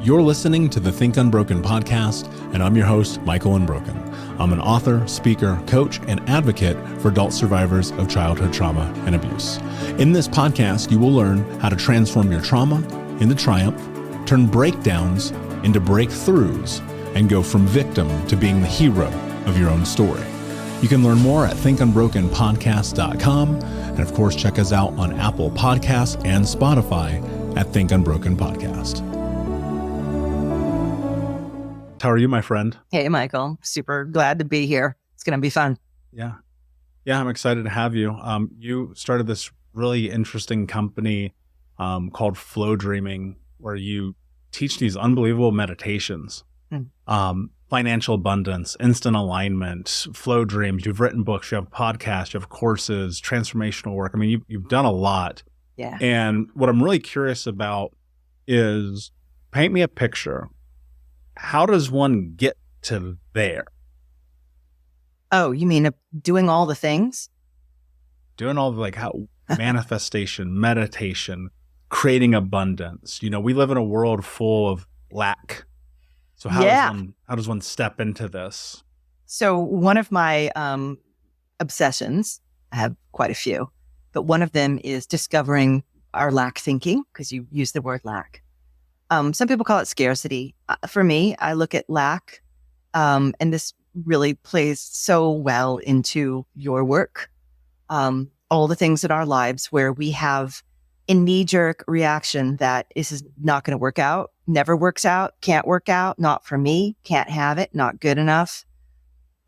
You're listening to the Think Unbroken podcast, and I'm your host, Michael Unbroken. I'm an author, speaker, coach, and advocate for adult survivors of childhood trauma and abuse. In this podcast, you will learn how to transform your trauma into triumph, turn breakdowns into breakthroughs, and go from victim to being the hero of your own story. You can learn more at thinkunbrokenpodcast.com, and of course, check us out on Apple Podcasts and Spotify at Think Unbroken Podcast. How are you, my friend? Hey, Michael. Super glad to be here. It's going to be fun. Yeah, I'm excited to have you. You started this really interesting company called Flow Dreaming, where you teach these unbelievable meditations, financial abundance, instant alignment, flow dreams. You've written books, you have podcasts, you have courses, transformational work. I mean, you've done a lot. Yeah. And what I'm really curious about is paint me a picture. How does one get to there? Oh, you mean doing all the things? Doing all the how manifestation, meditation, creating abundance. You know, we live in a world full of lack. So how does one step into this? So one of my obsessions, I have quite a few, but one of them is discovering our lack thinking, because you use the word lack. Some people call it scarcity. For me, I look at lack, and this really plays so well into your work. All the things in our lives where we have a knee-jerk reaction that this is not going to work out, never works out, can't work out, not for me, can't have it, not good enough.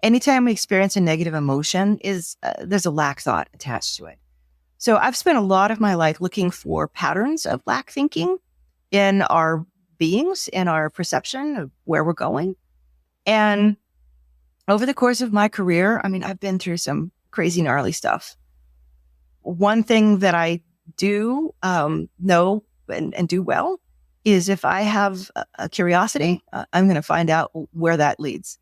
Anytime we experience a negative emotion, there's a lack thought attached to it. So I've spent a lot of my life looking for patterns of lack thinking in our beings, in our perception of where we're going. And over the course of my career, I mean, I've been through some crazy gnarly stuff. One thing that I do know and do well is if I have a curiosity, I'm going to find out where that leads.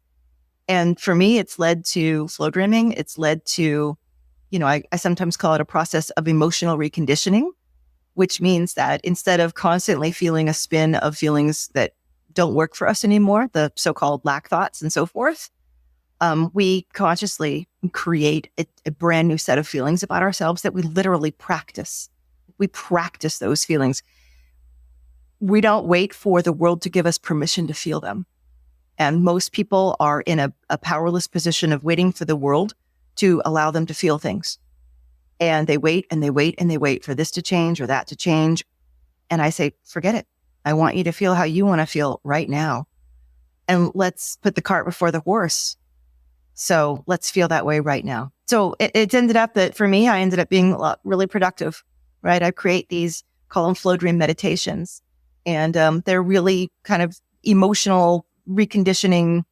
And for me, it's led to flow dreaming. It's led to, I sometimes call it a process of emotional reconditioning, which means that instead of constantly feeling a spin of feelings that don't work for us anymore, the so-called lack thoughts and so forth, we consciously create a brand new set of feelings about ourselves that we literally practice. We practice those feelings. We don't wait for the world to give us permission to feel them. And most people are in a powerless position of waiting for the world to allow them to feel things. And they wait and they wait and they wait for this to change or that to change. And I say, forget it. I want you to feel how you want to feel right now. And let's put the cart before the horse. So let's feel that way right now. So it ended up that for me, I ended up being really productive, right? I create these, call them flow dream meditations. And they're really kind of emotional reconditioning.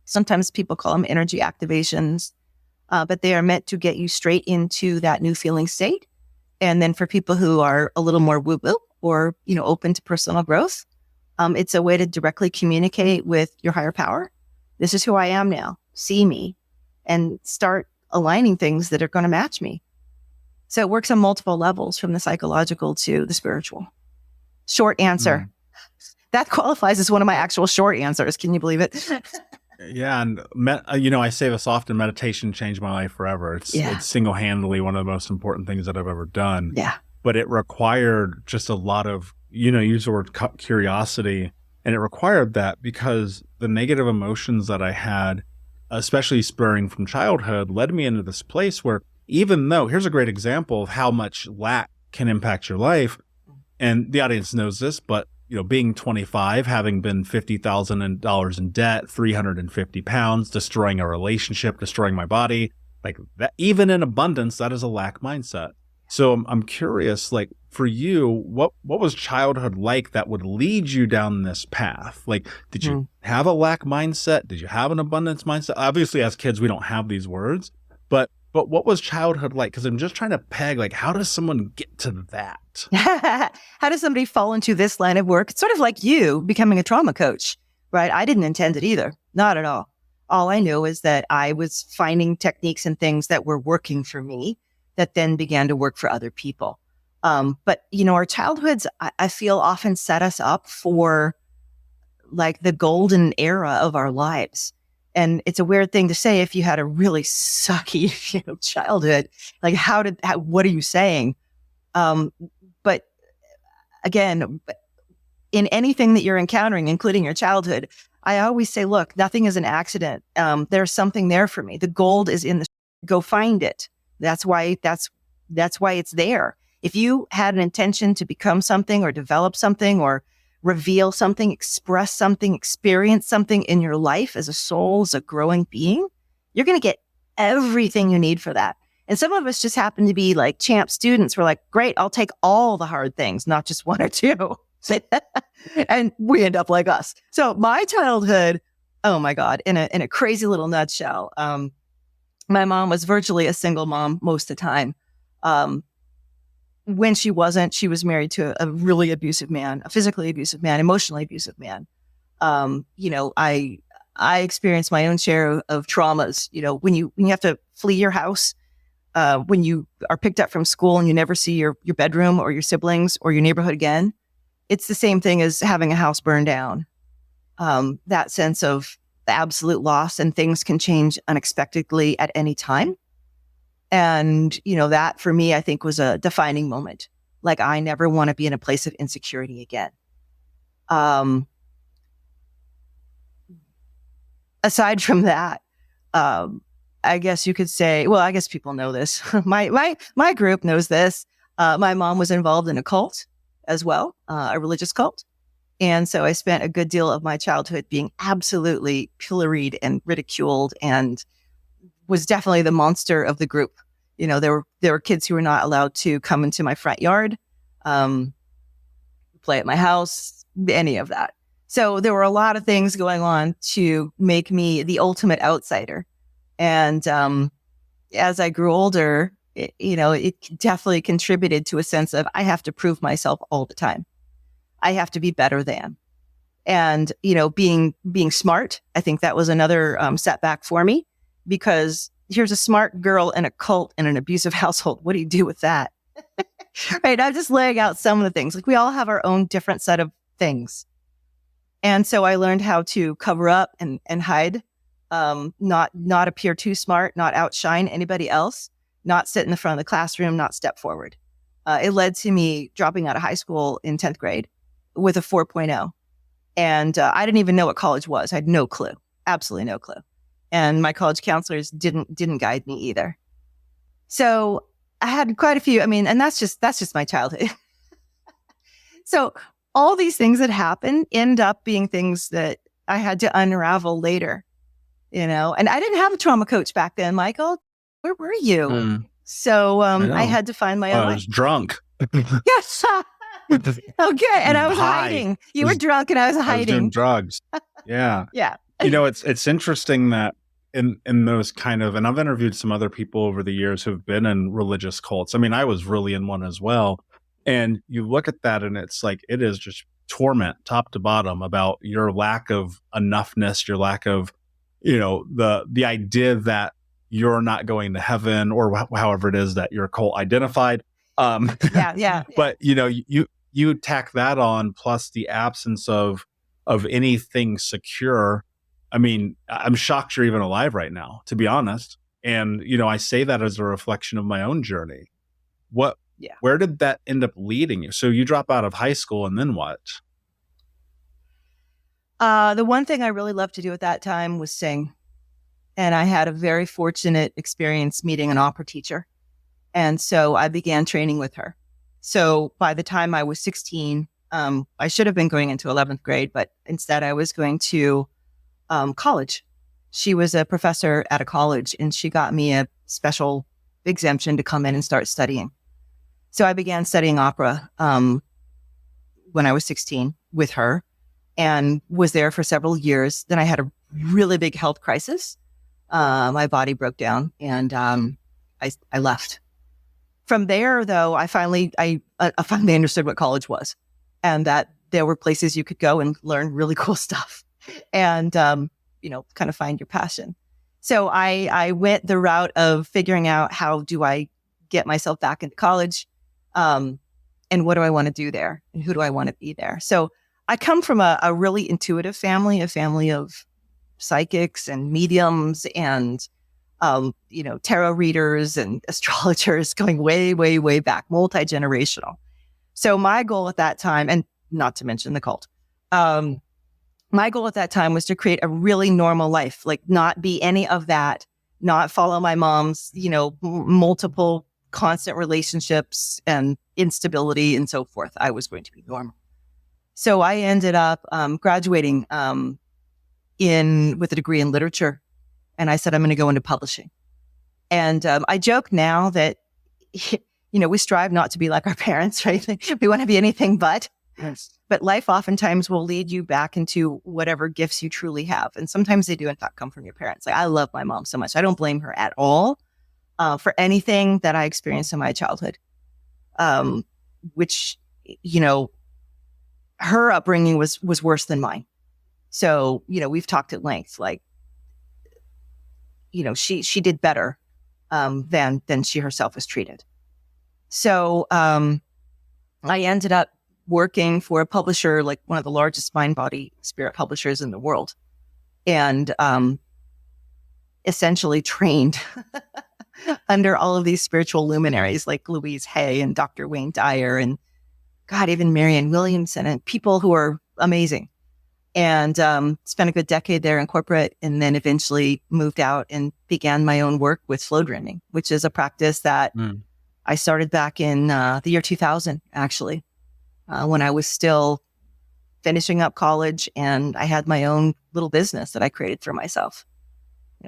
Sometimes people call them energy activations. But they are meant to get you straight into that new feeling state. And then for people who are a little more woo-woo or, open to personal growth, it's a way to directly communicate with your higher power. This is who I am now. See me and start aligning things that are going to match me. So it works on multiple levels, from the psychological to the spiritual. Short answer. That qualifies as one of my actual short answers. Can you believe it? Yeah. And, I say this often, meditation changed my life forever. It's single-handedly one of the most important things that I've ever done. Yeah. But it required just a lot of, use the word curiosity. And it required that because the negative emotions that I had, especially spurring from childhood, led me into this place where even though, here's a great example of how much lack can impact your life. And the audience knows this, but being 25, having been $50,000 in debt, 350 pounds, destroying a relationship, destroying my body, like that, even in abundance, that is a lack mindset. So I'm curious, for you, what was childhood like that would lead you down this path? Did you have a lack mindset? Did you have an abundance mindset? Obviously, as kids, we don't have these words, but what was childhood like? Because I'm just trying to peg, how does someone get to that? How does somebody fall into this line of work? It's sort of like you becoming a trauma coach, right? I didn't intend it either. Not at all. All I knew is that I was finding techniques and things that were working for me that then began to work for other people. But our childhoods, I feel, often set us up for like the golden era of our lives. And it's a weird thing to say if you had a really sucky, childhood. Like, what are you saying? But again, in anything that you're encountering, including your childhood, I always say, look, nothing is an accident. There's something there for me. The gold is in the, go find it. That's why it's there. If you had an intention to become something or develop something or reveal something, express something, experience something in your life as a soul, as a growing being, you're going to get everything you need for that. And some of us just happen to be like champ students. We're like, great, I'll take all the hard things, not just one or two. And we end up like us. So my childhood, oh my God, in a crazy little nutshell, my mom was virtually a single mom most of the time. When she wasn't, she was married to a really abusive man, a physically abusive man, emotionally abusive man. I experienced my own share of traumas. When you have to flee your house, when you are picked up from school and you never see your bedroom or your siblings or your neighborhood again, it's the same thing as having a house burned down. That sense of the absolute loss, and things can change unexpectedly at any time. And, that for me, I think was a defining moment. Like, I never want to be in a place of insecurity again. Aside from that, I guess you could say, well, I guess people know this. My group knows this. My mom was involved in a cult as well, a religious cult. And so I spent a good deal of my childhood being absolutely pilloried and ridiculed, and was definitely the monster of the group. There were kids who were not allowed to come into my front yard, play at my house, any of that. So there were a lot of things going on to make me the ultimate outsider. And as I grew older, it definitely contributed to a sense of, I have to prove myself all the time. I have to be better than. And, being smart, I think that was another setback for me, because here's a smart girl in a cult in an abusive household. What do you do with that? Right. I'm just laying out some of the things. Like, we all have our own different set of things. And so I learned how to cover up and hide, not appear too smart, not outshine anybody else, not sit in the front of the classroom, not step forward. It led to me dropping out of high school in 10th grade with a 4.0. And I didn't even know what college was. I had no clue, absolutely no clue. And my college counselors didn't guide me either. So I had quite a few. And that's just my childhood. So all these things that happened end up being things that I had to unravel later, And I didn't have a trauma coach back then, Michael. Where were you? So I had to find my own I was drunk. Yes. Okay. And I was hiding. You were drunk and I was hiding. I was doing drugs. Yeah. Yeah. It's interesting that in those kind of, and I've interviewed some other people over the years who've been in religious cults. I was really in one as well. And you look at that and it's like, it is just torment top to bottom about your lack of enoughness, your lack of, the idea that you're not going to heaven, or however it is that you're cult identified. Yeah. But you tack that on, plus the absence of anything secure. I'm shocked you're even alive right now, to be honest. And, I say that as a reflection of my own journey. Where did that end up leading you? So you drop out of high school, and then what? The one thing I really loved to do at that time was sing. And I had a very fortunate experience meeting an opera teacher. And so I began training with her. So by the time I was 16, I should have been going into 11th grade, but instead I was going to college. She was a professor at a college, and she got me a special exemption to come in and start studying. So I began studying opera when I was 16 with her, and was there for several years. Then I had a really big health crisis. My body broke down, and I left. From there, though, I finally understood what college was, and that there were places you could go and learn really cool stuff, and kind of find your passion. So I went the route of figuring out, how do I get myself back into college? And what do I want to do there? And who do I want to be there? So I come from a really intuitive family, a family of psychics and mediums and, tarot readers and astrologers going way, way, way back, multi-generational. So my goal at that time, and not to mention the cult, my goal at that time was to create a really normal life, like not be any of that, not follow my mom's, multiple constant relationships and instability and so forth. I was going to be normal. So I ended up graduating with a degree in literature. And I said, I'm going to go into publishing. And I joke now that, we strive not to be like our parents, right? We want to be anything but. Yes. But life oftentimes will lead you back into whatever gifts you truly have. And sometimes they do, in fact, come from your parents. Like, I love my mom so much. I don't blame her at all for anything that I experienced in my childhood, which, her upbringing was worse than mine. So, we've talked at length, like, she did better than she herself was treated. So I ended up working for a publisher, like one of the largest mind, body, spirit publishers in the world, and essentially trained under all of these spiritual luminaries like Louise Hay and Dr. Wayne Dyer and even Marianne Williamson and people who are amazing. And spent a good decade there in corporate, and then eventually moved out and began my own work with flow dreaming, which is a practice that I started back in the year 2000, actually, when I was still finishing up college, and I had my own little business that I created for myself.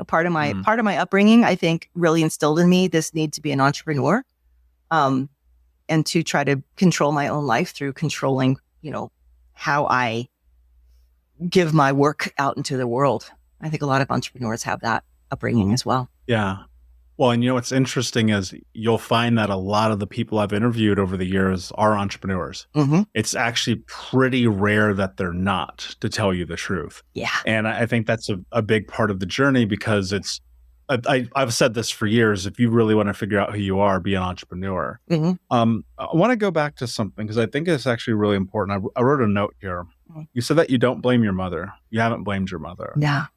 Part of my upbringing, I think, really instilled in me this need to be an entrepreneur, and to try to control my own life through controlling, how I give my work out into the world. I think a lot of entrepreneurs have that upbringing as well. Yeah. Well, and what's interesting is you'll find that a lot of the people I've interviewed over the years are entrepreneurs. Mm-hmm. It's actually pretty rare that they're not, to tell you the truth. Yeah. And I think that's a big part of the journey, because I've said this for years. If you really want to figure out who you are, be an entrepreneur. Mm-hmm. I want to go back to something, because I think it's actually really important. I wrote a note here. You said that you don't blame your mother. You haven't blamed your mother. Yeah.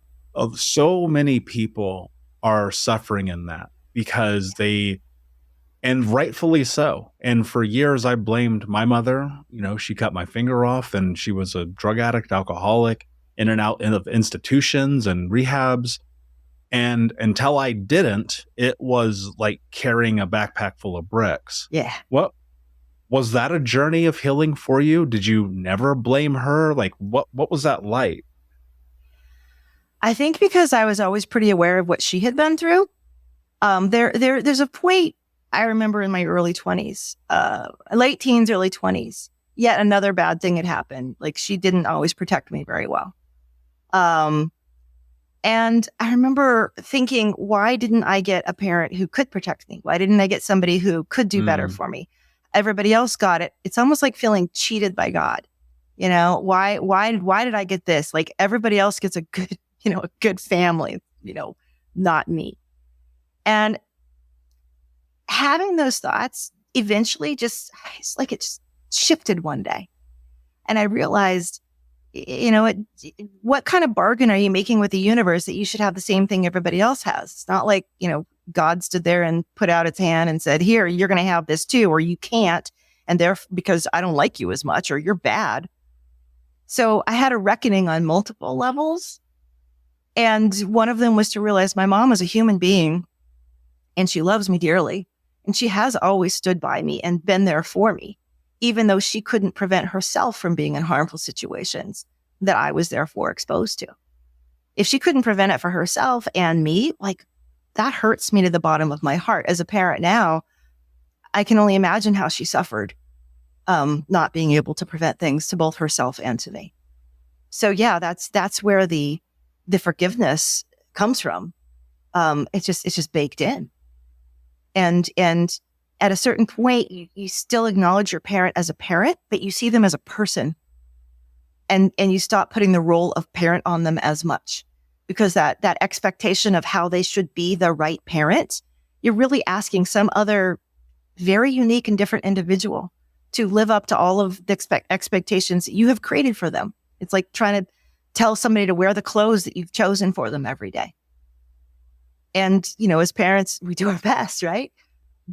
So many people are suffering in that, because and rightfully so. And for years, I blamed my mother. She cut my finger off, and she was a drug addict, alcoholic, in and out of institutions and rehabs. And until I didn't, it was like carrying a backpack full of bricks. Yeah. What was that a journey of healing for you? Did you never blame her? Like, what was that like? I think because I was always pretty aware of what she had been through. There's a point I remember in my early 20s, late teens, early 20s, yet another bad thing had happened. Like, she didn't always protect me very well. And I remember thinking, why didn't I get a parent who could protect me? Why didn't I get somebody who could do better for me? Everybody else got it. It's almost like feeling cheated by God. Why did I get this? Like, everybody else gets a good family, not me. And having those thoughts eventually it just shifted one day. And I realized, what kind of bargain are you making with the universe that you should have the same thing everybody else has? It's not like, God stood there and put out its hand and said, here, you're going to have this too, or you can't. And because I don't like you as much, or you're bad. So I had a reckoning on multiple levels. And one of them was to realize my mom is a human being, and she loves me dearly. And she has always stood by me and been there for me, even though she couldn't prevent herself from being in harmful situations that I was therefore exposed to. If she couldn't prevent it for herself and me, that hurts me to the bottom of my heart. As a parent now, I can only imagine how she suffered, not being able to prevent things to both herself and to me. So yeah, that's where the forgiveness comes from. It's just baked in. And at a certain point, you still acknowledge your parent as a parent, but you see them as a person. And you stop putting the role of parent on them as much, because that expectation of how they should be the right parent, you're really asking some other very unique and different individual to live up to all of the expectations that you have created for them. It's like trying to tell somebody to wear the clothes that you've chosen for them every day. And, as parents, we do our best, right?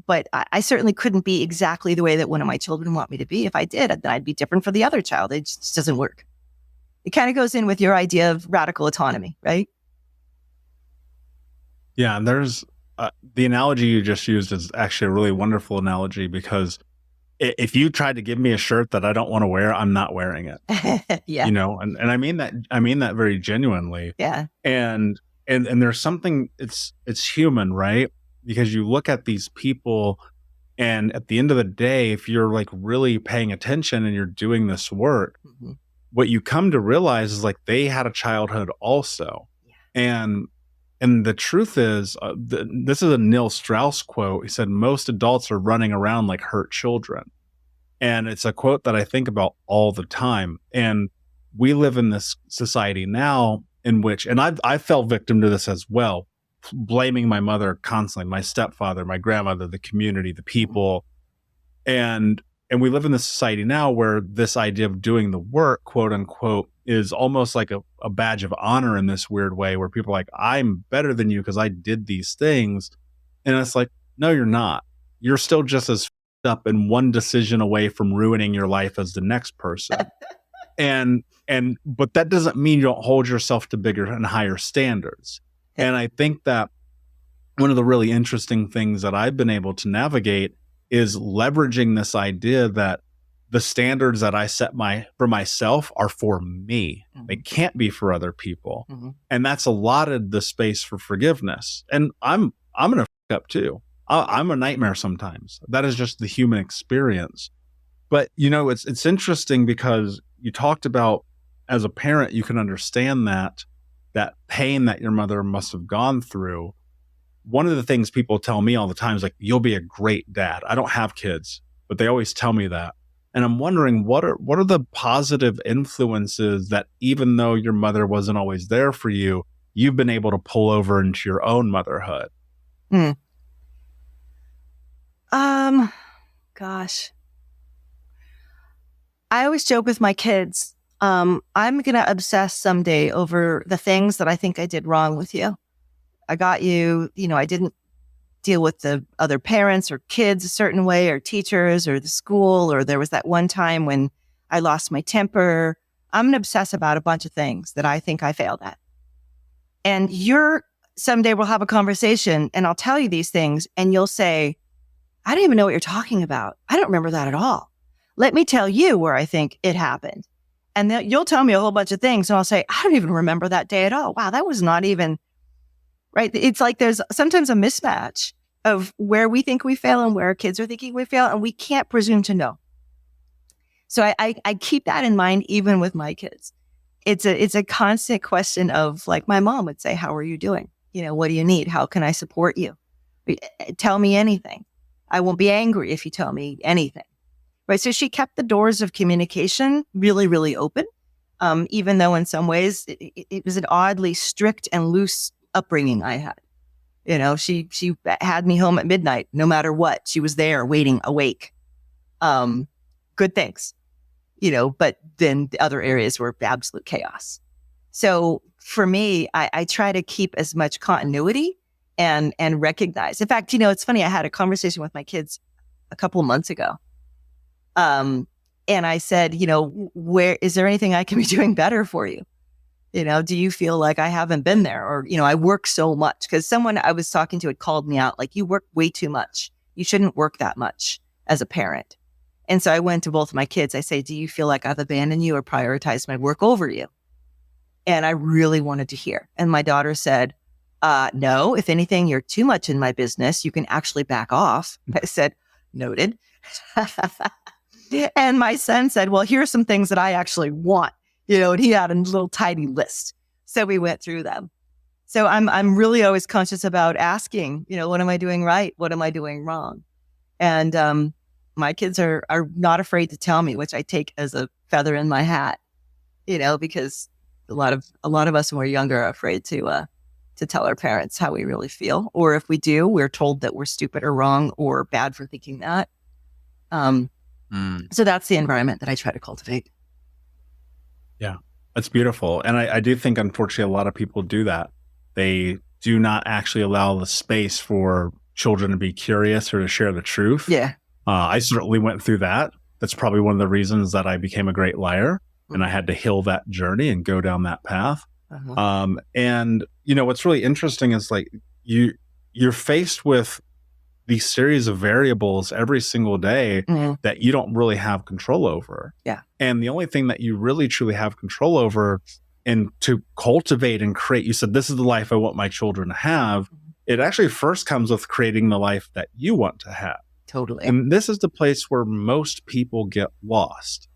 But I certainly couldn't be exactly the way that one of my children want me to be. If I did, then I'd be different for the other child. It just doesn't work. It kind of goes in with your idea of radical autonomy, right? Yeah, and there's the analogy you just used is actually a really wonderful analogy, because if you tried to give me a shirt that I don't want to wear, I'm not wearing it. Yeah. And I mean that very genuinely. Yeah. And there's something, it's human, right? Because you look at these people, and at the end of the day, if you're like really paying attention and you're doing this work, what you come to realize is like they had a childhood also. Yeah. And the truth is, this is a Neil Strauss quote. He said, most adults are running around like hurt children. And it's a quote that I think about all the time. And we live in this society now in which, and I fell victim to this as well, blaming my mother constantly, my stepfather, my grandmother, the community, the people. And we live in this society now where this idea of doing the work, quote unquote, is almost like a badge of honor in this weird way, where people are like, I'm better than you because I did these things. And it's like, no, you're not. You're still just as up and one decision away from ruining your life as the next person. But that doesn't mean you don't hold yourself to bigger and higher standards. And I think that one of the really interesting things that I've been able to navigate is leveraging this idea that the standards that I set for myself are for me. They can't be for other people. And that's allotted the space for forgiveness. And I'm going to fuck up too. I'm a nightmare sometimes. That is just the human experience. But, it's interesting because you talked about, as a parent, you can understand that pain that your mother must have gone through. One of the things people tell me all the time is like, you'll be a great dad. I don't have kids, but they always tell me that. And I'm wondering, what are the positive influences that, even though your mother wasn't always there for you, you've been able to pull over into your own motherhood? Gosh. I always joke with my kids, I'm going to obsess someday over the things that I think I did wrong with you. I got you, I didn't deal with the other parents or kids a certain way, or teachers or the school, or there was that one time when I lost my temper. I'm going to obsess about a bunch of things that I think I failed at. And someday we'll have a conversation and I'll tell you these things and you'll say, I don't even know what you're talking about. I don't remember that at all. Let me tell you where I think it happened. And then you'll tell me a whole bunch of things and I'll say, I don't even remember that day at all. Wow, that was not even right. It's like there's sometimes a mismatch of where we think we fail and where our kids are thinking we fail, and we can't presume to know. So I keep that in mind even with my kids. It's a constant question of, like, my mom would say, how are you doing? What do you need? How can I support you? Tell me anything. I won't be angry if you tell me anything. Right. So she kept the doors of communication really, really open. Even though in some ways it was an oddly strict and loose upbringing I had. She had me home at midnight, no matter what. She was there waiting, awake. Good things, but then the other areas were absolute chaos. So for me, I try to keep as much continuity and recognize. In fact, it's funny. I had a conversation with my kids a couple of months ago. And I said, where is there anything I can be doing better for you? Do you feel like I haven't been there? Or, I work so much, because someone I was talking to had called me out, like, you work way too much. You shouldn't work that much as a parent. And so I went to both of my kids. I say, do you feel like I've abandoned you or prioritized my work over you? And I really wanted to hear. And my daughter said, no, if anything, you're too much in my business. You can actually back off. I said, noted. And my son said, well, here are some things that I actually want. And he had a little tiny list. So we went through them. So I'm really always conscious about asking, what am I doing right? What am I doing wrong? And my kids are not afraid to tell me, which I take as a feather in my hat, because a lot of us when we're younger are afraid to tell our parents how we really feel. Or if we do, we're told that we're stupid or wrong or bad for thinking that. So that's the environment that I try to cultivate. Yeah, that's beautiful. And I do think, unfortunately, a lot of people do that. They do not actually allow the space for children to be curious or to share the truth. Yeah. I certainly went through that. That's probably one of the reasons that I became a great liar, and I had to heal that journey and go down that path. And what's really interesting is like you're faced with these series of variables every single day that you don't really have control over. Yeah. And the only thing that you really truly have control over and to cultivate and create, you said, this is the life I want my children to have. It actually first comes with creating the life that you want to have. Totally. And this is the place where most people get lost.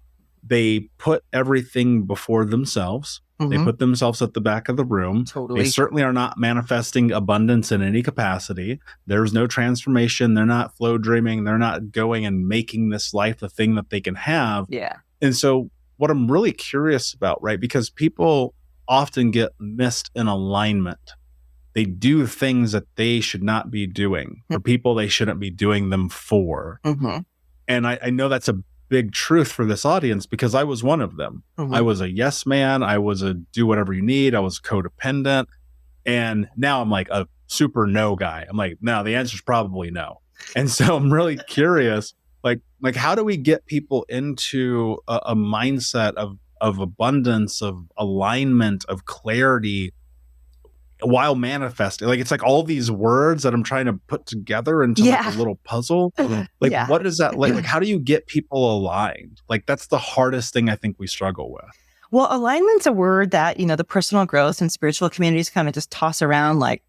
They put everything before themselves. They put themselves at the back of the room. Totally. They certainly are not manifesting abundance in any capacity. There's no transformation. They're not flow dreaming. They're not going and making this life the thing that they can have. Yeah. And so what I'm really curious about, right, because people often get missed in alignment. They do things that they should not be doing for people they shouldn't be doing them for. And I know that's a big truth for this audience because I was one of them. I was a yes man. I was a do whatever you need. I was codependent. And now I'm like a super no guy. I'm like, no, the answer is probably no. And so I'm really curious, like how do we get people into a mindset of abundance, of alignment, of clarity while manifesting? Like, it's like all these words that I'm trying to put together into like a little puzzle. Like, what is that like? Like, how do you get people aligned? Like, that's the hardest thing I think we struggle with. Well, alignment's a word that, the personal growth and spiritual communities kind of just toss around like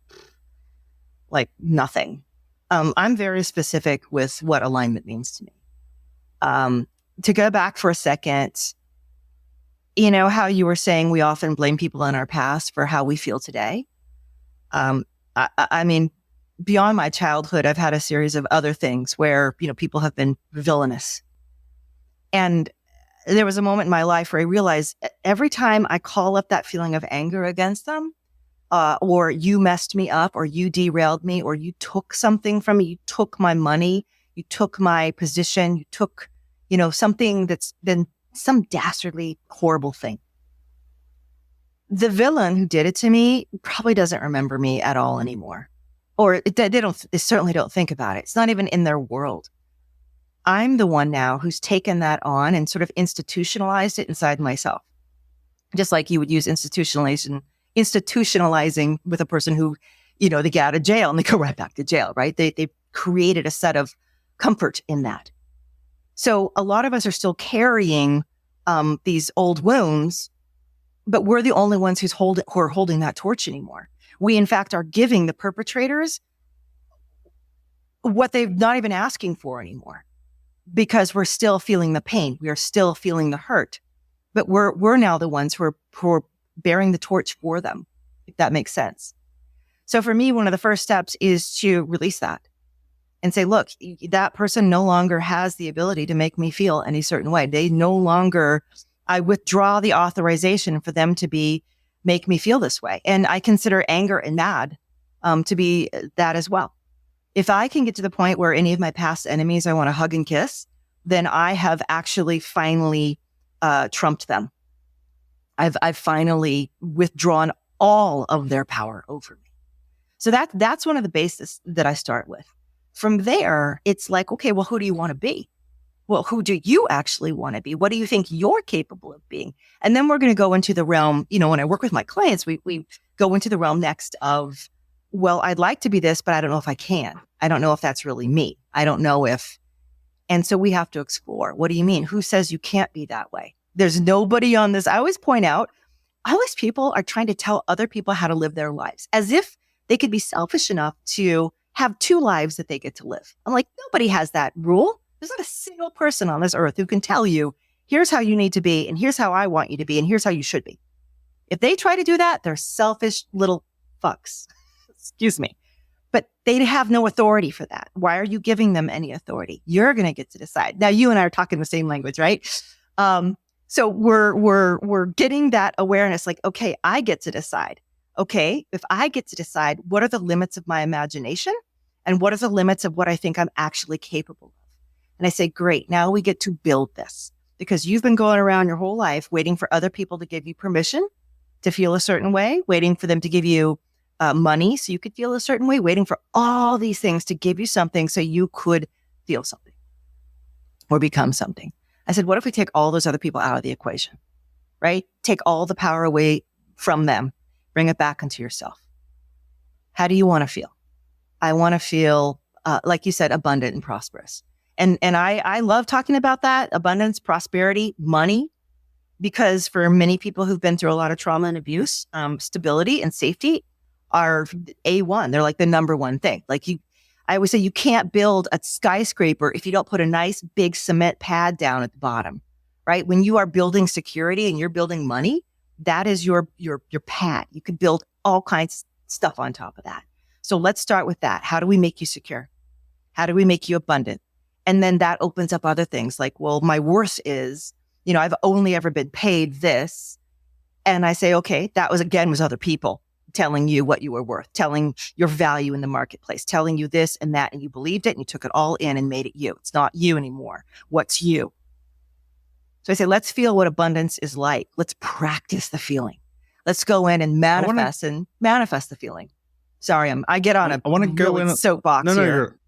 nothing. I'm very specific with what alignment means to me. To go back for a second, how you were saying we often blame people in our past for how we feel today. I mean, beyond my childhood, I've had a series of other things where, people have been villainous. And there was a moment in my life where I realized every time I call up that feeling of anger against them, or you messed me up, or you derailed me, or you took something from me, you took my money, you took my position, you took, something that's been some dastardly, horrible thing. The villain who did it to me probably doesn't remember me at all anymore. Or they certainly don't think about it. It's not even in their world. I'm the one now who's taken that on and sort of institutionalized it inside myself. Just like you would use institutionalizing with a person who, they get out of jail and they go right back to jail, right? They've created a set of comfort in that. So a lot of us are still carrying these old wounds, but we're the only ones who are holding that torch anymore. We, in fact, are giving the perpetrators what they're not even asking for anymore because we're still feeling the pain. We are still feeling the hurt, but we're now the ones who are bearing the torch for them, if that makes sense. So for me, one of the first steps is to release that and say, look, that person no longer has the ability to make me feel any certain way. I withdraw the authorization for them to make me feel this way. And I consider anger and mad to be that as well. If I can get to the point where any of my past enemies I want to hug and kiss, then I have actually finally trumped them. I've finally withdrawn all of their power over me. So that's one of the bases that I start with. From there, it's like, okay, well, who do you want to be? Well, who do you actually want to be? What do you think you're capable of being? And then we're going to go into the realm, when I work with my clients, we go into the realm next of, well, I'd like to be this, but I don't know if I can. I don't know if that's really me. I don't know if. And so we have to explore. What do you mean? Who says you can't be that way? There's nobody on this. I always point out, people are trying to tell other people how to live their lives as if they could be selfish enough to have two lives that they get to live. I'm like, nobody has that rule. There's not a single person on this earth who can tell you, here's how you need to be, and here's how I want you to be, and here's how you should be. If they try to do that, they're selfish little fucks. Excuse me. But they have no authority for that. Why are you giving them any authority? You're going to get to decide. Now, you and I are talking the same language, right? So we're getting that awareness, like, okay, I get to decide. Okay, if I get to decide, what are the limits of my imagination? And what are the limits of what I think I'm actually capable of? And I say, great, now we get to build this because you've been going around your whole life waiting for other people to give you permission to feel a certain way, waiting for them to give you money so you could feel a certain way, waiting for all these things to give you something so you could feel something or become something. I said, what if we take all those other people out of the equation, right? Take all the power away from them, bring it back into yourself. How do you want to feel? I want to feel, like you said, abundant and prosperous. And I love talking about that, abundance, prosperity, money, because for many people who've been through a lot of trauma and abuse, stability and safety are A1. They're like the number one thing. Like I always say you can't build a skyscraper if you don't put a nice big cement pad down at the bottom, right? When you are building security and you're building money, that is your pad. You could build all kinds of stuff on top of that. So let's start with that. How do we make you secure? How do we make you abundant? And then that opens up other things like, well, my worth is, I've only ever been paid this. And I say, okay, that was other people telling you what you were worth, telling your value in the marketplace, telling you this and that, and you believed it and you took it all in and made it you. It's not you anymore. What's you? So I say, let's feel what abundance is like. Let's practice the feeling. Let's go in and manifest the feeling. Sorry, I get on I want to go in soapbox here.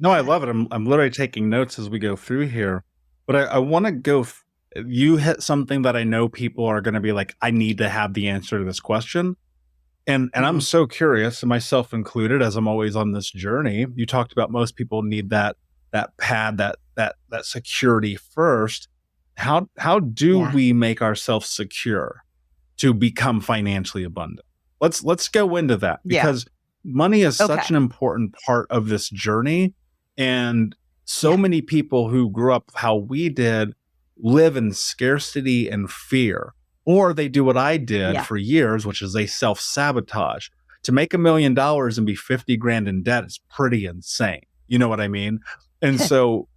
I love it. I'm literally taking notes as we go through here, but I want to go. You hit something that I know people are going to be like, I need to have the answer to this question. And I'm so curious, myself included, as I'm always on this journey. You talked about most people need that pad, that security first. How do we make ourselves secure to become financially abundant? Let's go into that because money is such an important part of this journey. And so many people who grew up how we did live in scarcity and fear. Or they do what I did for years, which is they self-sabotage. To make $1 million and be 50 grand in debt is pretty insane. You know what I mean? And so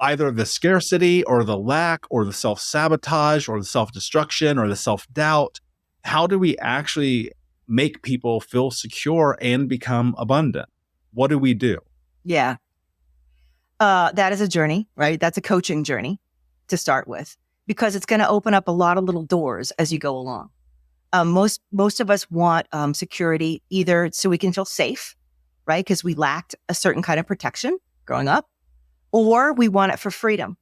either the scarcity or the lack or the self-sabotage or the self-destruction or the self-doubt, how do we actually make people feel secure and become abundant? What do we do? Yeah. That is a journey, right? That's a coaching journey to start with. Because it's going to open up a lot of little doors as you go along. Most of us want security either so we can feel safe, right? Because we lacked a certain kind of protection growing up, or we want it for freedom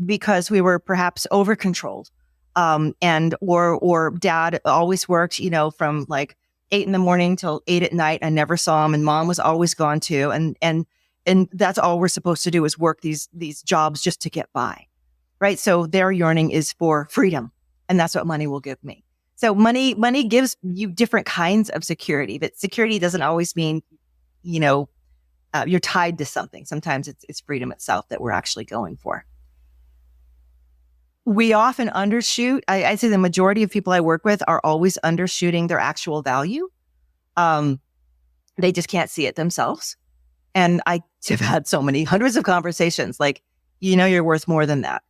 because we were perhaps over controlled, and or dad always worked, from like 8 a.m. till 8 p.m. I never saw him, and mom was always gone too, and that's all we're supposed to do is work these jobs just to get by. Right. So their yearning is for freedom. And that's what money will give me. So money gives you different kinds of security, but security doesn't always mean, you're tied to something. Sometimes it's freedom itself that we're actually going for. We often undershoot. I'd say the majority of people I work with are always undershooting their actual value. They just can't see it themselves. And I have had hundreds of conversations like, you're worth more than that.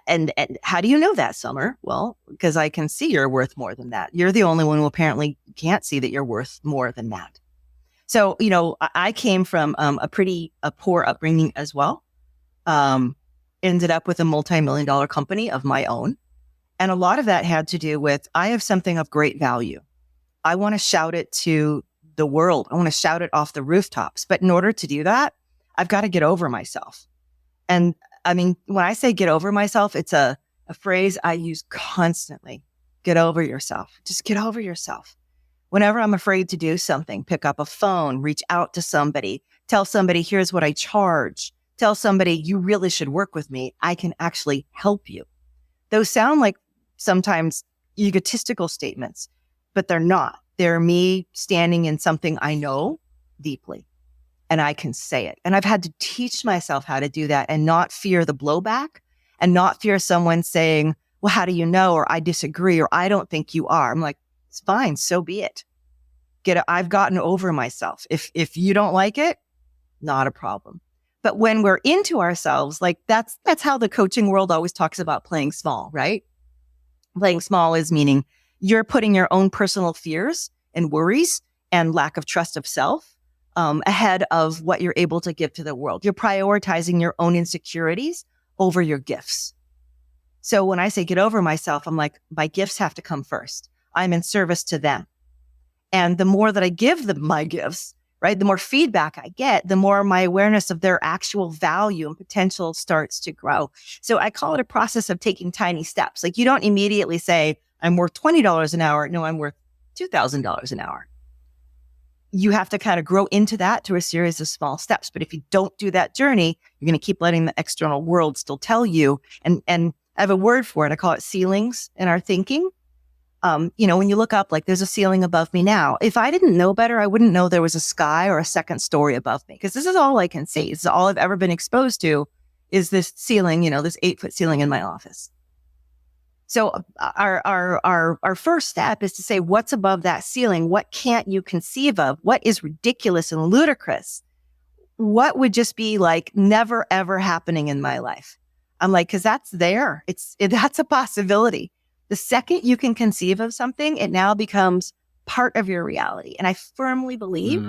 And how do you know that, Summer? Well, because I can see you're worth more than that. You're the only one who apparently can't see that you're worth more than that. So, I came from a poor upbringing as well. Ended up with a multi-million-dollar company of my own. And a lot of that had to do with, I have something of great value. I want to shout it to the world. I want to shout it off the rooftops. But in order to do that, I've got to get over myself. And I mean, when I say get over myself, it's a phrase I use constantly. Get over yourself. Just get over yourself. Whenever I'm afraid to do something, pick up a phone, reach out to somebody, tell somebody, here's what I charge. Tell somebody, you really should work with me. I can actually help you. Those sound like sometimes egotistical statements, but they're not. They're me standing in something I know deeply. And I can say it. And I've had to teach myself how to do that and not fear the blowback and not fear someone saying, well, how do you know? Or I disagree, or I don't think you are. I'm like, it's fine. So be it. I've gotten over myself. If you don't like it, not a problem. But when we're into ourselves, like that's how the coaching world always talks about playing small, right? Playing small is meaning you're putting your own personal fears and worries and lack of trust of self ahead of what you're able to give to the world. You're prioritizing your own insecurities over your gifts. So when I say get over myself, I'm like, my gifts have to come first. I'm in service to them. And the more that I give them my gifts, right, the more feedback I get, the more my awareness of their actual value and potential starts to grow. So I call it a process of taking tiny steps. Like, you don't immediately say, I'm worth $20 an hour. No, I'm worth $2,000 an hour. You have to kind of grow into that through a series of small steps. But if you don't do that journey, you're going to keep letting the external world still tell you. And I have a word for it. I call it ceilings in our thinking. When you look up, like, there's a ceiling above me now. If I didn't know better, I wouldn't know there was a sky or a second story above me, because this is all I can see. This is all I've ever been exposed to, is this ceiling, this 8-foot ceiling in my office. So our first step is to say, what's above that ceiling? What can't you conceive of? What is ridiculous and ludicrous? What would just be like never, ever happening in my life? I'm like, because that's there. That's a possibility. The second you can conceive of something, it now becomes part of your reality. And I firmly believe,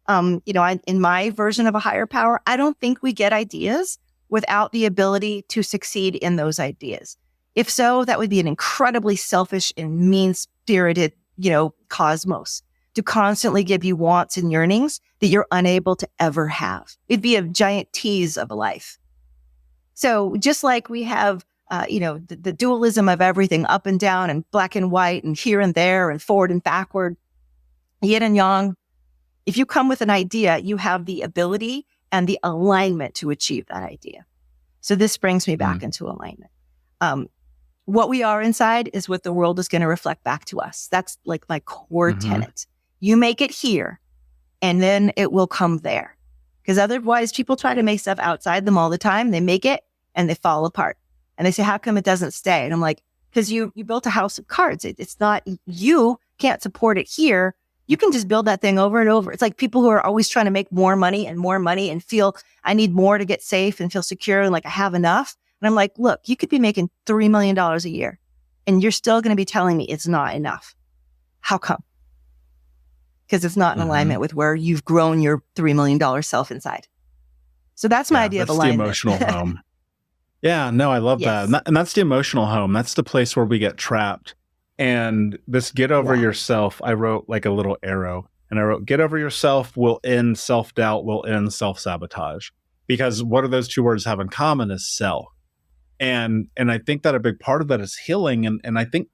in my version of a higher power, I don't think we get ideas without the ability to succeed in those ideas. If so, that would be an incredibly selfish and mean-spirited, cosmos to constantly give you wants and yearnings that you're unable to ever have. It'd be a giant tease of a life. So just like we have the dualism of everything, up and down and black and white and here and there and forward and backward, yin and yang. If you come with an idea, you have the ability and the alignment to achieve that idea. So this brings me back into alignment. What we are inside is what the world is going to reflect back to us. That's like my core tenet. You make it here, and then it will come there. Because otherwise, people try to make stuff outside them all the time. They make it, and they fall apart. And they say, how come it doesn't stay? And I'm like, because you built a house of cards. It's not, you can't support it here. You can just build that thing over and over. It's like people who are always trying to make more money and feel I need more to get safe and feel secure and like I have enough. And I'm like, look, you could be making $3 million a year and you're still going to be telling me it's not enough. How come? Because it's not in alignment with where you've grown your $3 million self inside. So that's my idea of alignment. That's the emotional home. Yeah, no, I love that. And that's the emotional home. That's the place where we get trapped. And this get over yourself, I wrote like a little arrow. And I wrote, get over yourself will end self-doubt, will end self-sabotage. Because what do those two words have in common is self. And I think that a big part of that is healing. And I think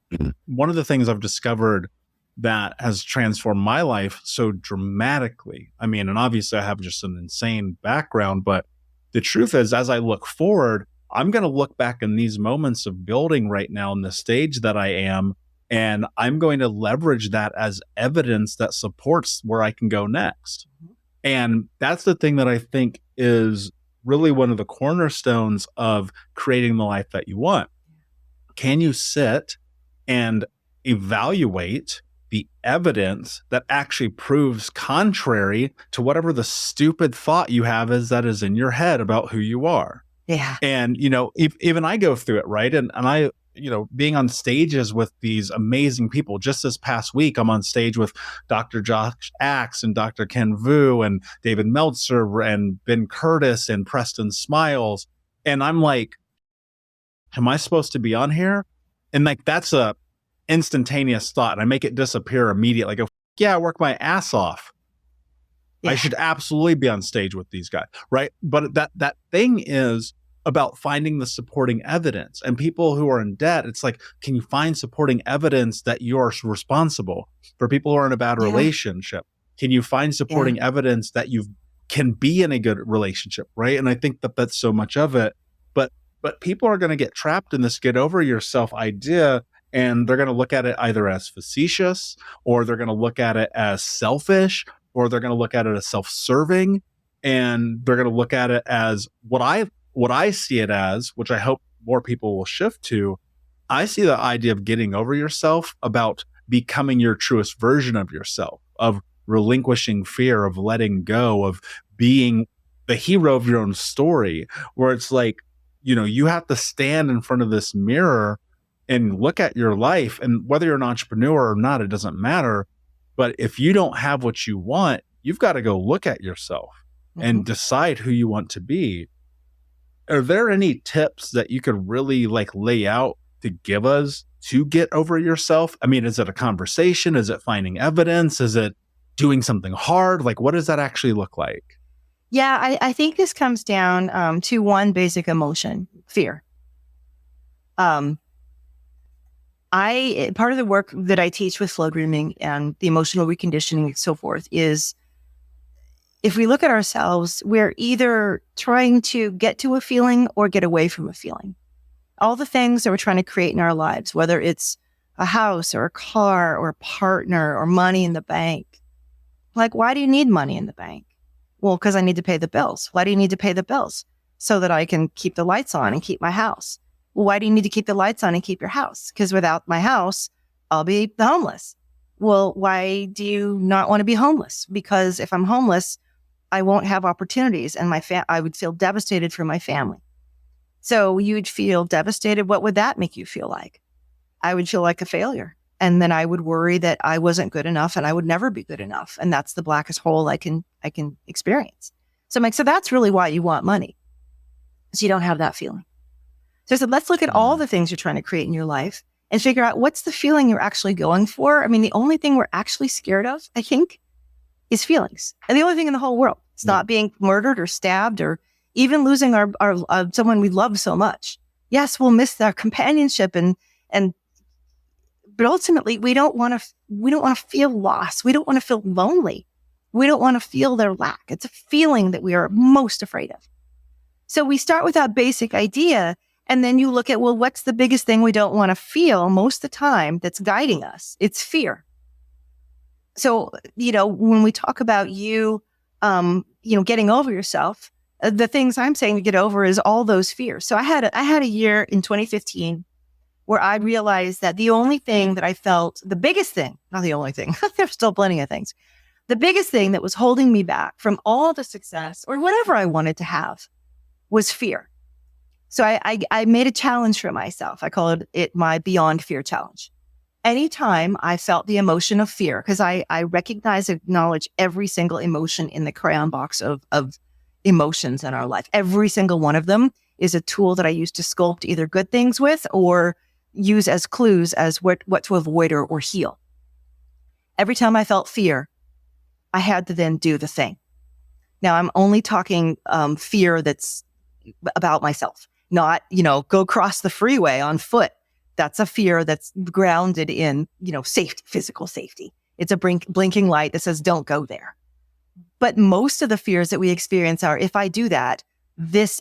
one of the things I've discovered that has transformed my life so dramatically, I mean, and obviously I have just an insane background, but the truth is, as I look forward, I'm going to look back in these moments of building right now in the stage that I am, and I'm going to leverage that as evidence that supports where I can go next. And that's the thing that I think is really one of the cornerstones of creating the life that you want. Can you sit and evaluate the evidence that actually proves contrary to whatever the stupid thought you have that is in your head about who you are? Yeah. And, even I go through it, right? And I, being on stages with these amazing people. Just this past week, I'm on stage with Dr. Josh Axe and Dr. Ken Vu and David Meltzer and Ben Curtis and Preston Smiles. And I'm like, am I supposed to be on here? And like, that's a instantaneous thought. And I make it disappear immediately. I go, yeah, I work my ass off. Yeah. I should absolutely be on stage with these guys, right? But that thing is about finding the supporting evidence. And people who are in debt, it's like, can you find supporting evidence that you're responsible? For people who are in a bad relationship, can you find supporting evidence that you can be in a good relationship, right? And I think that that's so much of it. But people are going to get trapped in this get over yourself idea, and they're going to look at it either as facetious, or they're going to look at it as selfish, or they're going to look at it as self-serving, and they're going to look at it as what I see it as, which I hope more people will shift to. I see the idea of getting over yourself about becoming your truest version of yourself, of relinquishing fear, of letting go, of being the hero of your own story, where it's like, you have to stand in front of this mirror and look at your life. And whether you're an entrepreneur or not, it doesn't matter. But if you don't have what you want, you've got to go look at yourself and decide who you want to be. Are there any tips that you could really like lay out to give us to get over yourself? I mean, is it a conversation? Is it finding evidence? Is it doing something hard? Like, what does that actually look like? Yeah, I think this comes down to one basic emotion, fear. Part of the work that I teach with flow dreaming and the emotional reconditioning and so forth is, if we look at ourselves, we're either trying to get to a feeling or get away from a feeling. All the things that we're trying to create in our lives, whether it's a house or a car or a partner or money in the bank. Like, why do you need money in the bank? Well, because I need to pay the bills. Why do you need to pay the bills? So that I can keep the lights on and keep my house. Well, why do you need to keep the lights on and keep your house? Because without my house, I'll be homeless. Well, why do you not want to be homeless? Because if I'm homeless, I won't have opportunities and I would feel devastated for my family. So you'd feel devastated. What would that make you feel like? I would feel like a failure. And then I would worry that I wasn't good enough and I would never be good enough. And that's the blackest hole I can experience. So I'm like, so that's really why you want money. So you don't have that feeling. So I said, let's look at all the things you're trying to create in your life and figure out what's the feeling you're actually going for. I mean, the only thing we're actually scared of, I think, is feelings. And the only thing in the whole world. It's not being murdered or stabbed or even losing our someone we love so much. Yes, we'll miss their companionship but ultimately we don't want to feel lost. We don't want to feel lonely. We don't want to feel their lack. It's a feeling that we are most afraid of. So we start with that basic idea, and then you look at, well, what's the biggest thing we don't want to feel most of the time that's guiding us? It's fear. So, when we talk about getting over yourself, the things I'm saying to get over is all those fears. So I had a year in 2015 where I realized that the only thing that I felt, the biggest thing, not the only thing, there's still plenty of things. The biggest thing that was holding me back from all the success or whatever I wanted to have was fear. So I made a challenge for myself. I call it my Beyond Fear Challenge. Anytime I felt the emotion of fear, because I recognize, acknowledge every single emotion in the crayon box of emotions in our life. Every single one of them is a tool that I use to sculpt either good things with or use as clues as what to avoid or heal. Every time I felt fear, I had to then do the thing. Now I'm only talking fear that's about myself, not, go cross the freeway on foot. That's a fear that's grounded in, safety, physical safety. It's a blinking light that says, don't go there. But most of the fears that we experience are, if I do that,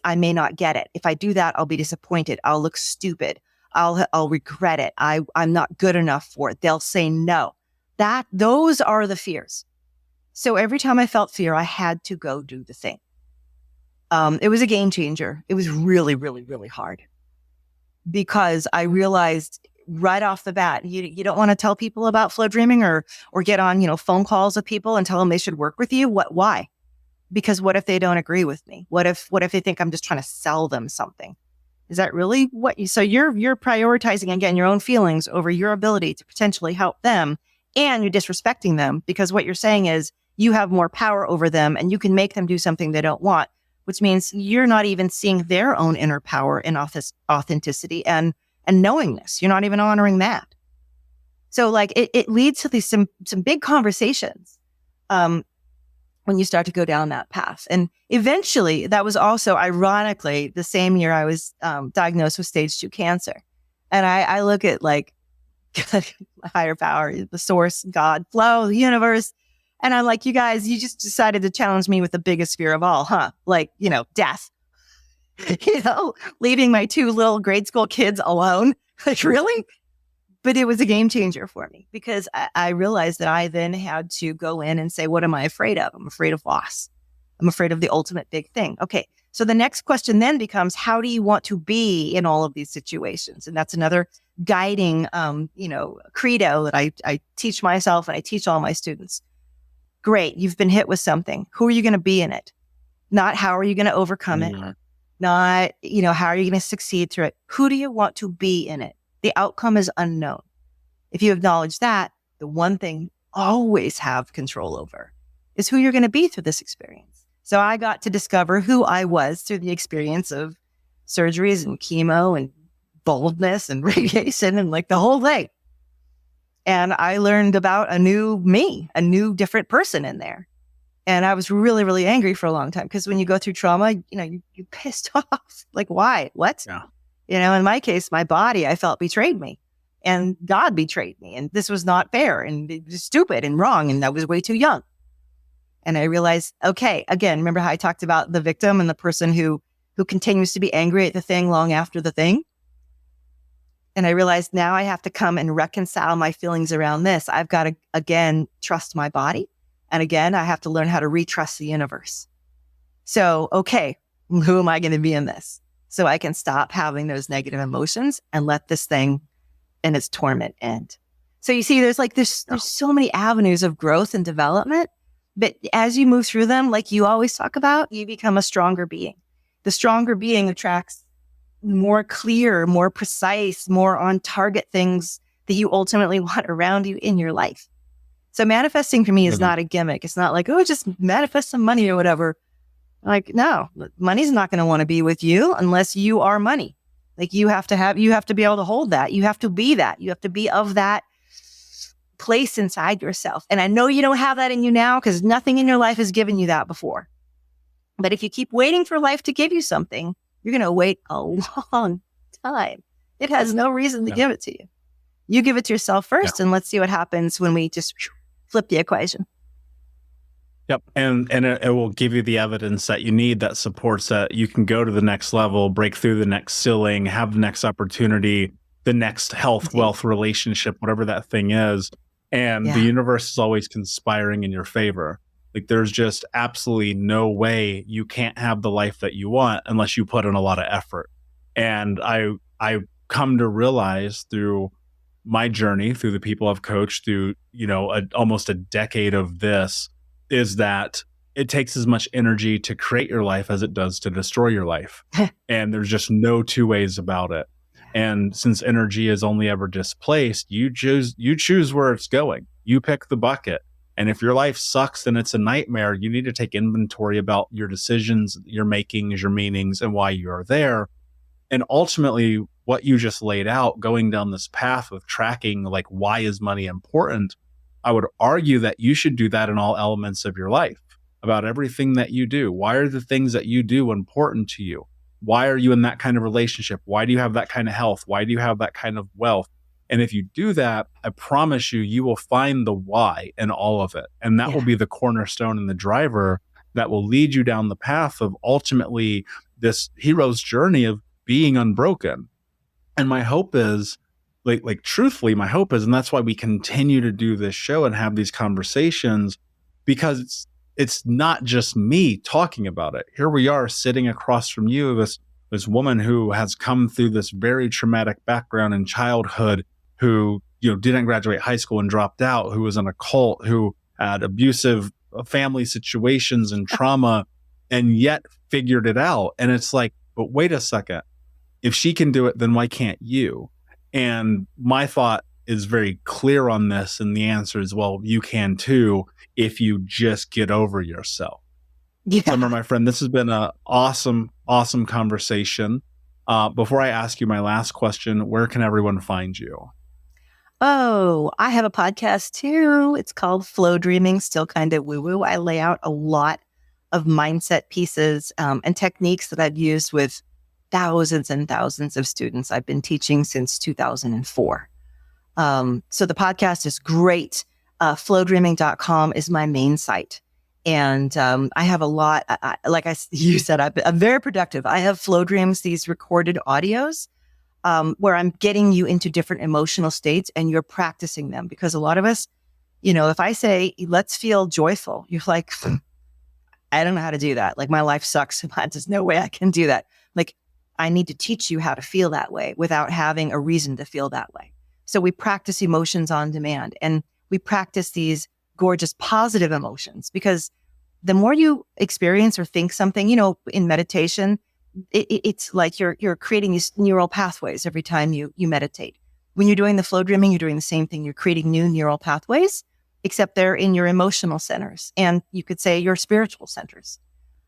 I may not get it. If I do that, I'll be disappointed. I'll look stupid. I'll regret it. I'm not good enough for it. They'll say no. Those are the fears. So every time I felt fear, I had to go do the thing. It was a game changer. It was really, really, really hard because I realized right off the bat, you don't want to tell people about flow dreaming or get on, phone calls with people and tell them they should work with you. Why? Because what if they don't agree with me? What if they think I'm just trying to sell them something? Is that really so you're prioritizing again your own feelings over your ability to potentially help them, and you're disrespecting them because what you're saying is you have more power over them and you can make them do something they don't want, which means you're not even seeing their own inner power and authenticity and knowingness. You're not even honoring that. So it leads to these some big conversations when you start to go down that path. And eventually that was also ironically the same year I was diagnosed with stage 2 cancer. And I look at higher power, the source, God, flow, the universe. And I'm like, you guys, you just decided to challenge me with the biggest fear of all, huh? Death. Leaving my 2 little grade school kids alone. Really? But it was a game changer for me because I realized that I then had to go in and say, what am I afraid of? I'm afraid of loss. I'm afraid of the ultimate big thing. Okay. So the next question then becomes, how do you want to be in all of these situations? And that's another guiding, credo that I teach myself and I teach all my students. Great. You've been hit with something. Who are you going to be in it? Not how are you going to overcome it? Not, how are you going to succeed through it? Who do you want to be in it? The outcome is unknown. If you acknowledge that, the one thing you always have control over is who you're going to be through this experience. So I got to discover who I was through the experience of surgeries and chemo and boldness and radiation and like the whole thing. And I learned about a new me, a new different person in there. And I was really, really angry for a long time because when you go through trauma, you're pissed off. Like, why? What? Yeah. In my case, my body, I felt betrayed me and God betrayed me. And this was not fair and it was stupid and wrong. And I was way too young. And I realized, okay, again, remember how I talked about the victim and the person who continues to be angry at the thing long after the thing? And I realized now I have to come and reconcile my feelings around this. I've got to, again, trust my body. And again, I have to learn how to retrust the universe. So, okay, who am I going to be in this? So I can stop having those negative emotions and let this thing and its torment end. So you see, there's so many avenues of growth and development. But as you move through them, like you always talk about, you become a stronger being. The stronger being attracts more clear, more precise, more on target things that you ultimately want around you in your life. So manifesting for me is not a gimmick. It's not like, oh, just manifest some money or whatever. Like, no, money's not going to want to be with you unless you are money. Like you have to be able to hold that. You have to be that. You have to be of that place inside yourself. And I know you don't have that in you now because nothing in your life has given you that before. But if you keep waiting for life to give you something, you're going to wait a long time. It has no reason to give it to you. You give it to yourself first, and let's see what happens when we just flip the equation. Yep. And it will give you the evidence that you need that supports that you can go to the next level, break through the next ceiling, have the next opportunity, the next health, wealth, relationship, whatever that thing is. And the universe is always conspiring in your favor. Like there's just absolutely no way you can't have the life that you want unless you put in a lot of effort. And I come to realize through my journey, through the people I've coached, through, almost a decade of this, is that it takes as much energy to create your life as it does to destroy your life. And there's just no two ways about it. And since energy is only ever displaced, you choose where it's going. You pick the bucket. And if your life sucks and it's a nightmare, you need to take inventory about your decisions, your makings, your meanings, and why you're there. And ultimately, what you just laid out, going down this path of tracking, like, why is money important? I would argue that you should do that in all elements of your life, about everything that you do. Why are the things that you do important to you? Why are you in that kind of relationship? Why do you have that kind of health? Why do you have that kind of wealth? And if you do that, I promise you will find the why in all of it. And that will be the cornerstone and the driver that will lead you down the path of ultimately this hero's journey of being unbroken. And my hope is, like truthfully, my hope is, and that's why we continue to do this show and have these conversations, because it's not just me talking about it. Here we are sitting across from you, this woman who has come through this very traumatic background in childhood, who didn't graduate high school and dropped out, who was in a cult, who had abusive family situations and trauma, and yet figured it out. And it's like, but wait a second, if she can do it, then why can't you? And my thought is very clear on this, and the answer is, well, you can too if you just get over yourself. Summer, my friend, this has been an awesome conversation. Before I ask you my last question, where can everyone find you? Oh, I have a podcast too. It's called Flow Dreaming, still kind of woo-woo. I lay out a lot of mindset pieces and techniques that I've used with thousands and thousands of students. I've been teaching since 2004. So the podcast is great. Flowdreaming.com is my main site. And I have a lot, you said, I'm very productive. I have flow dreams, these recorded audios, where I'm getting you into different emotional states and you're practicing them. Because a lot of us, if I say, let's feel joyful, you're like, I don't know how to do that. Like, my life sucks. There's no way I can do that. Like, I need to teach you how to feel that way without having a reason to feel that way. So we practice emotions on demand, and we practice these gorgeous positive emotions, because the more you experience or think something, in meditation, it's like you're creating these neural pathways every time you meditate. When you're doing the flow dreaming, you're doing the same thing. You're creating new neural pathways. except they're in your emotional centers. And you could say your spiritual centers.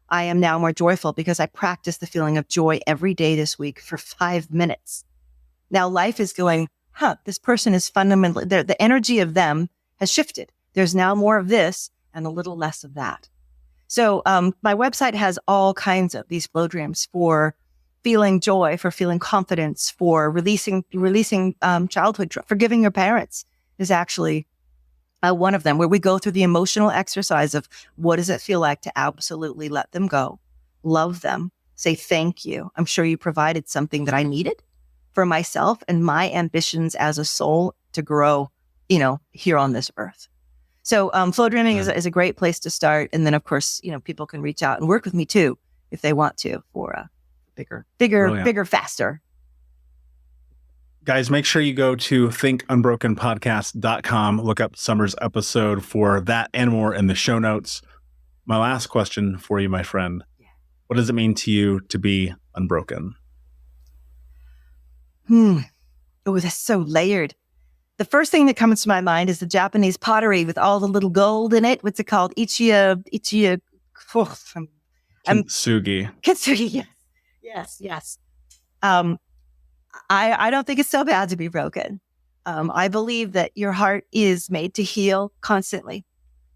I am now more joyful because I practice the feeling of joy every day this week for 5 minutes. Now life is going, this person is fundamentally, the energy of them has shifted. There's now more of this and a little less of that. So my website has all kinds of these flow dreams for feeling joy, for feeling confidence, for releasing childhood, forgiving your parents is actually one of them, where we go through the emotional exercise of what does it feel like to absolutely let them go, love them, say thank you. I'm sure you provided something that I needed for myself and my ambitions as a soul to grow, here on this earth. So flow dreaming is a great place to start. And then, of course, people can reach out and work with me too if they want to for a bigger, faster. Guys, make sure you go to thinkunbrokenpodcast.com. Look up Summer's episode for that and more in the show notes. My last question for you, my friend. What does it mean to you to be unbroken? Oh, that's so layered. The first thing that comes to my mind is the Japanese pottery with all the little gold in it. What's it called? Kintsugi. Kintsugi, yes. I don't think it's so bad to be broken. I believe that your heart is made to heal constantly.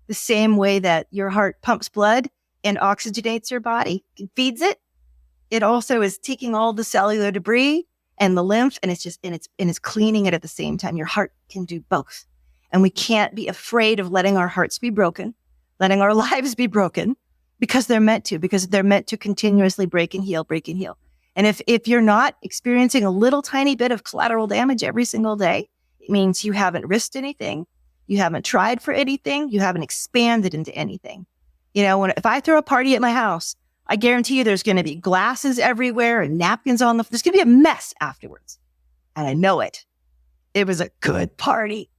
The same way that your heart pumps blood and oxygenates your body, it feeds it. It also is taking all the cellular debris and the lymph, and it's cleaning it at the same time. Your heart can do both. And we can't be afraid of letting our hearts be broken, letting our lives be broken, because they're meant to continuously break and heal. And if you're not experiencing a little tiny bit of collateral damage every single day, it means you haven't risked anything. You haven't tried for anything. You haven't expanded into anything. If I throw a party at my house, I guarantee you there's going to be glasses everywhere and napkins on there's going to be a mess afterwards. And I know it. It was a good party.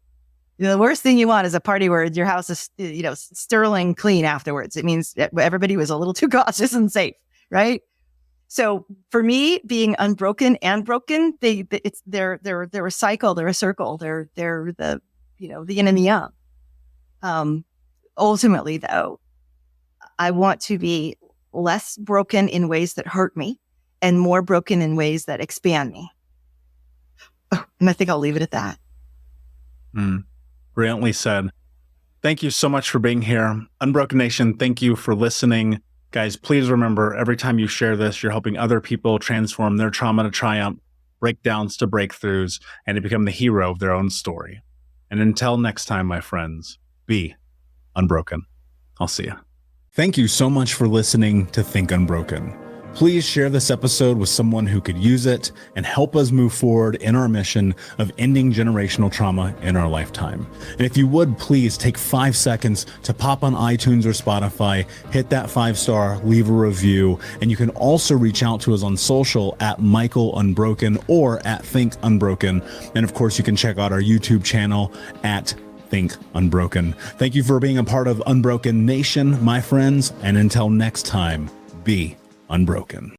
The worst thing you want is a party where your house is, sterling clean afterwards. It means that everybody was a little too cautious and safe, right? So for me, being unbroken and broken, they're a cycle, they're a circle, they're the yin and the yang. Ultimately, though, I want to be less broken in ways that hurt me and more broken in ways that expand me. And I think I'll leave it at that. Brilliantly said. Thank you so much for being here. Unbroken Nation, thank you for listening. Guys, please remember, every time you share this, you're helping other people transform their trauma to triumph, breakdowns to breakthroughs, and to become the hero of their own story. And until next time, my friends, be unbroken. I'll see you. Thank you so much for listening to Think Unbroken. Please share this episode with someone who could use it and help us move forward in our mission of ending generational trauma in our lifetime. And if you would, please take 5 seconds to pop on iTunes or Spotify, hit that 5-star, leave a review, and you can also reach out to us on social at Michael Unbroken or at Think Unbroken. And of course, you can check out our YouTube channel at Think Unbroken. Thank you for being a part of Unbroken Nation, my friends, and until next time, be unbroken.